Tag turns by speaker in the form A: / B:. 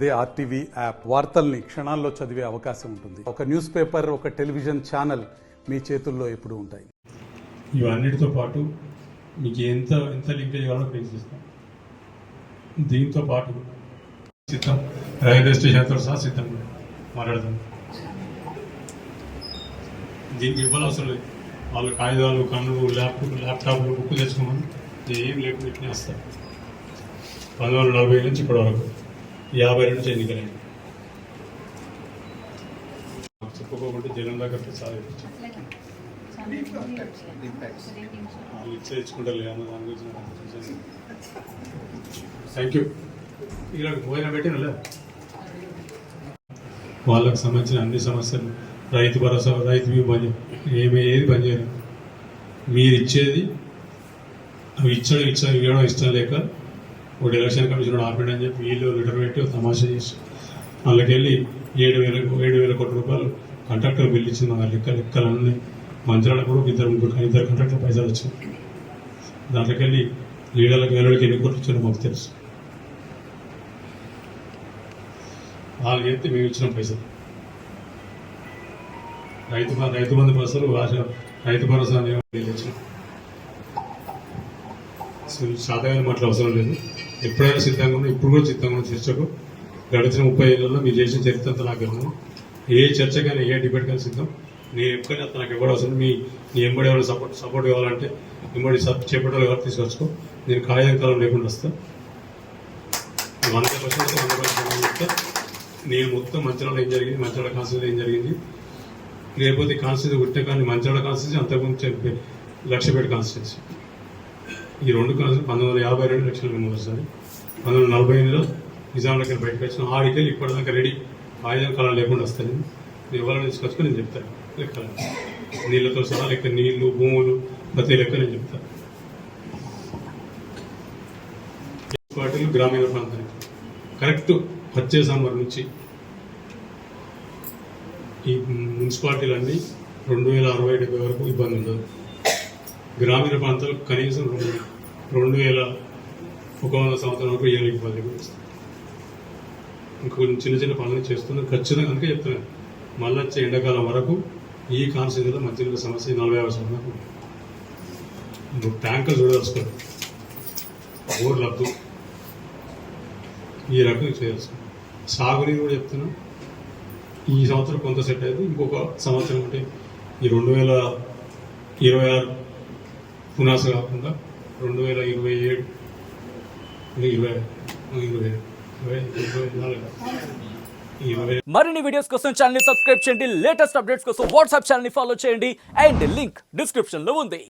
A: అదే RTV app వార్తల్ని క్షణాల్లో చదివే అవకాశం ఉంటుంది. ఒక న్యూస్ పేపర్, ఒక టెలివిజన్ ఛానల్ మీ చేతుల్లో ఎప్పుడూ ఉంటాయి.
B: ఇవన్నిటితో పాటు మీకు ఎంత లింకేజ్ కావాలో పెంచిస్తాం. దీంతో పాటు సిద్ధం రైల్వే స్టేషన్తో సహా సిద్ధంగా మాట్లాడదాం. దీనికి ఇవ్వాలి అవసరం లేదు. వాళ్ళు కాగితాలు, కన్నులు, ల్యాప్టాప్లు, బుక్ తెచ్చుకోమని ఏం లేకుండా ఇట్లా వస్తారు. 1940 నుంచి ఇప్పటి వరకు 52 నుంచి ఎన్నికలైంది. చెప్పుకోకుంటే జనం దగ్గర చాలా వాళ్ళు ఇచ్చే ఇచ్చుకుంటారు లేదు దాని గురించి. Thank you. ఇలా భోజనం పెట్టిన వాళ్ళకు సంబంధించిన అన్ని సమస్యలు, రైతు భరోసా, రైతు బీమా ఏది పనిచేయరు. మీరు ఇచ్చేది అవి ఇవ్వడం ఇష్టం లేక ఒకటి ఎలక్షన్ కమిషన్ ఆపండి చెప్పి వీళ్ళు రిటర్న్ పెట్టి తమాషా చేసి వాళ్ళకెళ్ళి 7,000 కోట్ల రూపాయలు కాంట్రాక్టర్ బిల్లు ఇచ్చింది. మా లెక్కలన్నీ మంత్రాలకు కూడా ఇద్దరు కాంట్రాక్టర్ పైసలు వచ్చాయి. దాంట్లోకి వెళ్ళి లీడర్లకు వేలకి ఎన్ని కోట్లు ఇచ్చారో మాకు తెలుసు. వాళ్ళు చెప్తే మేము ఇచ్చిన పైసలు రైతు బంధు పైసలు రైతు భరోసా ఇచ్చిన సాధారణ మాటలు అవసరం లేదు. ఎప్పుడైనా సిద్ధంగా ఉన్నా, ఇప్పుడు కూడా సిద్ధంగా ఉన్న చర్చకు. గడిచిన 30 ఏళ్ళలో మీరు చేసిన చరిత్ర అంతా నాకు ఇవ్వను. ఏ చర్చకైనా ఏ డిబేట్ కానీ సిద్ధం. నేను ఎప్పుడైనా నాకు ఎవరు అవసరం. నీ ఎంబడి ఎవరైనా సపోర్ట్ కావాలంటే ఎంబడి చేపట్టాలి ఎవరు తీసుకొచ్చుకో. నేను కాగితం కాలం లేకుండా వస్తా. 100% చెప్తా. నేను మొత్తం మంచిర్యాల ఏం జరిగింది, మంచిర్యాల కాన్స్టిట్యూన్సీ ఏం జరిగింది, లేకపోతే కాన్స్టిట్యూన్సీ ఉంటే కానీ మంచిర్యాల కాన్స్టిట్యూన్సీ అంతకుముందు లక్షపేట కాన్స్టిట్యూన్సీ. ఈ రెండు కాన్స్టిట్యూన్సీ 1952 ఎలక్షన్లు మొదటిసారి. 1948లో నిజాంలోకి బయటకు వచ్చిన ఆడికెళ్ళి ఇప్పటిదాకా రెడీ. ఆయుధం కాలం లేకుండా వస్తాను. నేను ఎవరైనా తీసుకొచ్చుకొని నేను చెప్తాను లెక్కలు, నీళ్ళతో సహా లెక్క, నీళ్లు, భూములు, ప్రతి లెక్క నేను చెప్తాను. పార్టీలు గ్రామీణ ప్రాంతానికి కరెక్ట్ వచ్చే సమ్మర్ నుంచి ఈ మున్సిపాలిటీలన్నీ 2060-70 వరకు ఇబ్బంది ఉండదు. గ్రామీణ ప్రాంతాలు కనీసం 2100 సంవత్సరం వరకు ఏమి ఇబ్బంది వస్తుంది. ఇంకొంచెం చిన్న పనులు చేస్తున్నాం ఖచ్చితంగా. అందుకే చెప్తున్నాను, మళ్ళీ వచ్చే ఎండాకాలం వరకు ఈ కాన్స్టిట్యూన్సీలో మంచినీళ్ళ సమస్య 40 సంవత్సరాలు. నువ్వు ట్యాంకులు చూడదలుచుకోరు, బోర్ లబ్దు ఈ రకంగా చేయదలుచుకో. సాగునీరు కూడా చెప్తున్నాం. ఈ సంవత్సరం కొంత సెట్ అయితే ఇంకొక సంవత్సరం అంటే ఈ 2026 పునాస కాకుండా 2027
C: మరిన్ని వీడియోస్ కోసం ఛానల్ ని సబ్స్క్రైబ్ చేయండి. లేటెస్ట్ అప్డేట్స్ కోసం వాట్సాప్ ఛానల్ ని ఫాలో చేయండి. అండ్ లింక్ డిస్క్రిప్షన్ లో ఉంది.